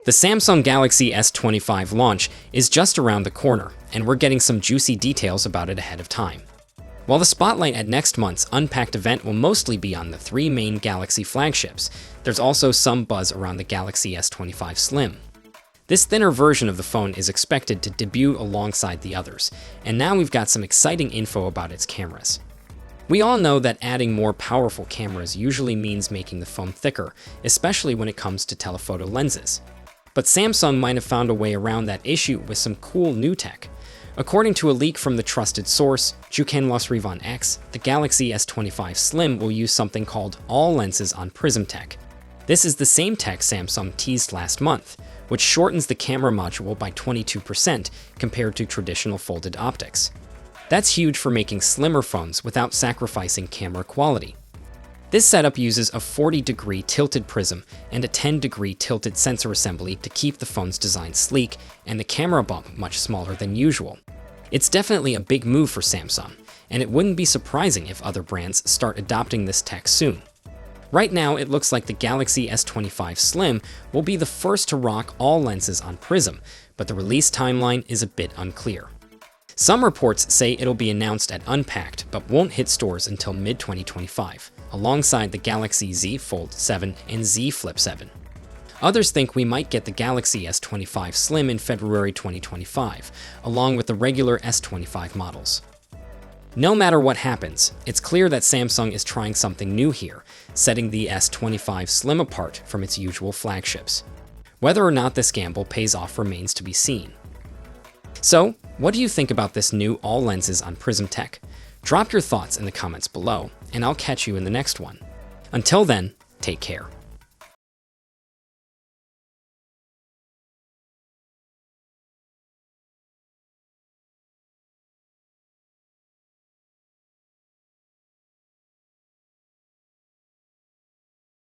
The Samsung Galaxy S25 launch is just around the corner, and we're getting some juicy details about it ahead of time. While the spotlight at next month's Unpacked event will mostly be on the three main Galaxy flagships, there's also some buzz around the Galaxy S25 Slim. This thinner version of the phone is expected to debut alongside the others, and now we've got some exciting info about its cameras. We all know that adding more powerful cameras usually means making the phone thicker, especially when it comes to telephoto lenses. But Samsung might have found a way around that issue with some cool new tech. According to a leak from the trusted source, Jukan Lasrivan X, the Galaxy S25 Slim will use something called all lenses on prism tech. This is the same tech Samsung teased last month, which shortens the camera module by 22% compared to traditional folded optics. That's huge for making slimmer phones without sacrificing camera quality. This setup uses a 40-degree tilted prism and a 10-degree tilted sensor assembly to keep the phone's design sleek and the camera bump much smaller than usual. It's definitely a big move for Samsung, and it wouldn't be surprising if other brands start adopting this tech soon. Right now, it looks like the Galaxy S25 Slim will be the first to rock all lenses on prism, but the release timeline is a bit unclear. Some reports say it'll be announced at Unpacked, but won't hit stores until mid-2025, alongside the Galaxy Z Fold 7 and Z Flip 7. Others think we might get the Galaxy S25 Slim in February 2025, along with the regular S25 models. No matter what happens, it's clear that Samsung is trying something new here, setting the S25 Slim apart from its usual flagships. Whether or not this gamble pays off remains to be seen. So, what do you think about this new all lenses on prism tech? Drop your thoughts in the comments below, and I'll catch you in the next one. Until then, take care.